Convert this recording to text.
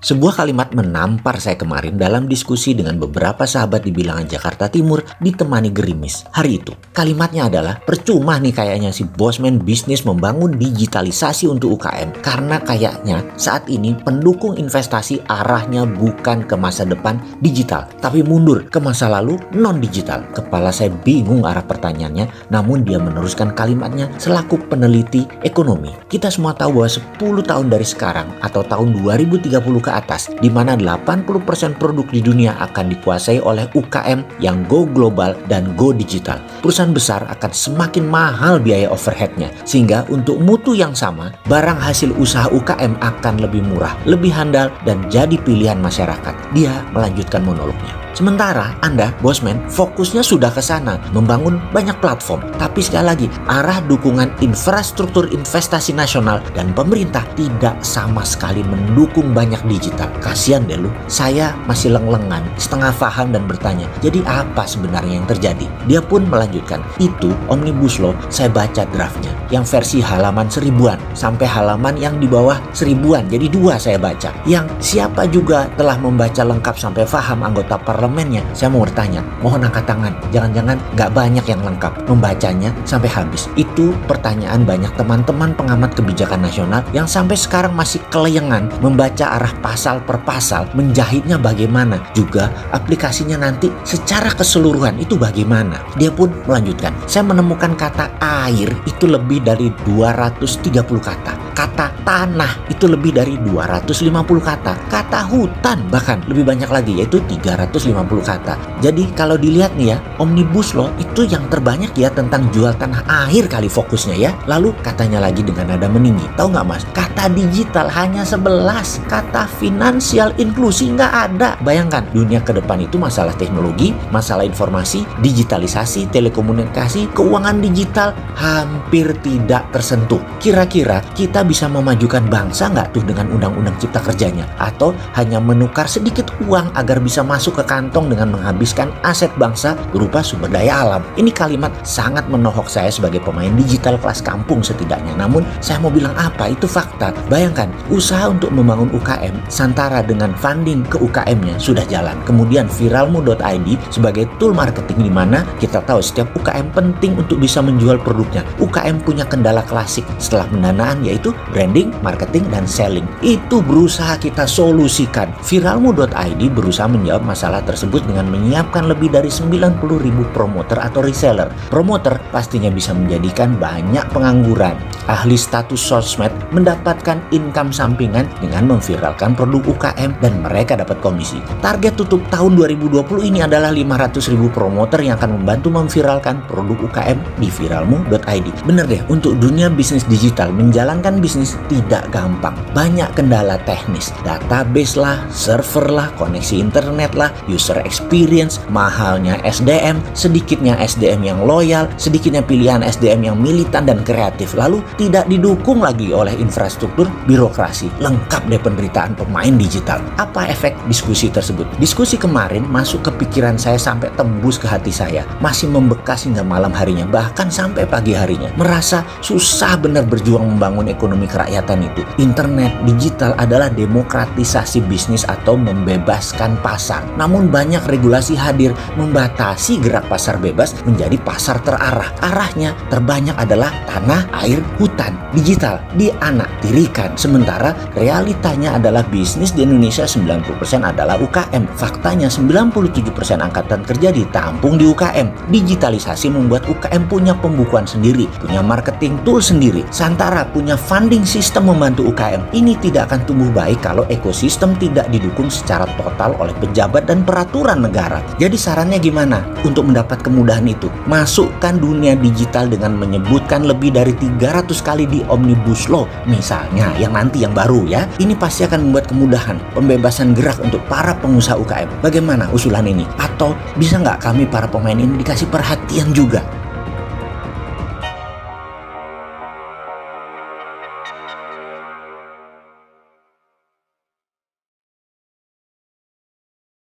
Sebuah kalimat menampar saya kemarin dalam diskusi dengan beberapa sahabat di bilangan Jakarta Timur ditemani gerimis. Hari itu, kalimatnya adalah percuma nih kayaknya si bosman bisnis membangun digitalisasi untuk UKM. Karena kayaknya saat ini pendukung investasi arahnya bukan ke masa depan digital, tapi mundur ke masa lalu non-digital. Kepala saya bingung arah pertanyaannya, namun dia meneruskan kalimatnya selaku peneliti ekonomi. Kita semua tahu bahwa 10 tahun dari sekarang atau tahun 2030 ke atas, di mana 80% produk di dunia akan dikuasai oleh UKM yang go global dan go digital. Perusahaan besar akan semakin mahal biaya overheadnya, sehingga untuk mutu yang sama, barang hasil usaha UKM akan lebih murah, lebih handal, dan jadi pilihan masyarakat. Dia melanjutkan monolognya. Sementara Anda, bosman, fokusnya sudah ke sana, membangun banyak platform. Tapi sekali lagi, arah dukungan infrastruktur investasi nasional dan pemerintah tidak sama sekali mendukung banyak digital. Kasian deh lu, saya masih leng-lengan, setengah paham dan bertanya, jadi apa sebenarnya yang terjadi? Dia pun melanjutkan, itu Omnibus Law, saya baca draftnya, yang versi halaman 1000-an, sampai halaman yang di bawah 1000-an, jadi 2 saya baca. Yang siapa juga telah membaca lengkap sampai paham anggota parlemennya, saya mau bertanya, mohon angkat tangan, jangan-jangan gak banyak yang lengkap membacanya sampai habis. Itu pertanyaan banyak teman-teman pengamat kebijakan nasional yang sampai sekarang masih keleyengan membaca arah pasal per pasal, menjahitnya bagaimana, juga aplikasinya nanti secara keseluruhan itu bagaimana. Dia pun melanjutkan, saya menemukan kata air itu lebih dari 230 kata. Kata tanah itu lebih dari 250 kata. Kata hutan bahkan lebih banyak lagi, yaitu 350 kata. Jadi kalau dilihat nih ya, Omnibus Law itu yang terbanyak ya tentang jual tanah air kali fokusnya ya. Lalu katanya lagi dengan nada meninggi, tahu nggak mas? Kata digital hanya 11, kata finansial inklusi nggak ada. Bayangkan dunia ke depan itu masalah teknologi, masalah informasi, digitalisasi, telekomunikasi, keuangan digital hampir tidak tersentuh. Kira-kira kita bisa memajukan bangsa nggak tuh dengan undang-undang cipta kerjanya? Atau hanya menukar sedikit uang agar bisa masuk ke kantong dengan menghabiskan aset bangsa berupa sumber daya alam? Ini kalimat sangat menohok saya sebagai pemain digital kelas kampung setidaknya. Namun saya mau bilang apa? Itu fakta. Bayangkan, usaha untuk membangun UKM Santara dengan funding ke UKM-nya sudah jalan. Kemudian viralmu.id sebagai tool marketing, di mana kita tahu setiap UKM penting untuk bisa menjual produknya. UKM punya kendala klasik setelah pendanaan, yaitu branding, marketing, dan selling. Itu berusaha kita solusikan. Viralmu.id berusaha menjawab masalah tersebut dengan menyiapkan lebih dari 90.000 promoter atau reseller. Promoter pastinya bisa menjadikan banyak pengangguran. Ahli status sosmed mendapatkan income sampingan dengan memviralkan produk UKM dan mereka dapat komisi. Target tutup tahun 2020 ini adalah 500.000 promoter yang akan membantu memviralkan produk UKM di viralmu.id. Bener deh, untuk dunia bisnis digital menjalankan bisnis tidak gampang. Banyak kendala teknis, database lah, server lah, koneksi internet lah, user experience, mahalnya SDM, sedikitnya SDM yang loyal, sedikitnya pilihan SDM yang militan dan kreatif, lalu tidak didukung lagi oleh infrastruktur birokrasi. Lengkap deh penderitaan pemain digital. Apa efek diskusi tersebut? Diskusi kemarin masuk ke pikiran saya sampai tembus ke hati saya, masih membekas hingga malam harinya, bahkan sampai pagi harinya. Merasa susah benar berjuang membangun ekonomi kerakyatan itu. Internet digital adalah demokratisasi bisnis atau membebaskan pasar. Namun banyak regulasi hadir membatasi gerak pasar bebas menjadi pasar terarah. Arahnya terbanyak adalah tanah, air, hutan, digital dianaktirikan. Sementara realitanya adalah bisnis di Indonesia 90% adalah UKM. Faktanya 97% angkatan kerja ditampung di UKM. Digitalisasi membuat UKM punya pembukuan sendiri, punya marketing tool sendiri. Santara punya funding sistem membantu UKM. Ini tidak akan tumbuh baik kalau ekosistem tidak didukung secara total oleh pejabat dan peraturan negara. Jadi sarannya gimana untuk mendapat kemudahan itu? Masukkan dunia digital dengan menyebutkan lebih dari 300 kali di Omnibus Law misalnya, yang nanti yang baru ya. Ini pasti akan membuat kemudahan, pembebasan gerak untuk para pengusaha UKM. Bagaimana usulan ini? Atau bisa nggak kami para pemain ini dikasih perhatian juga?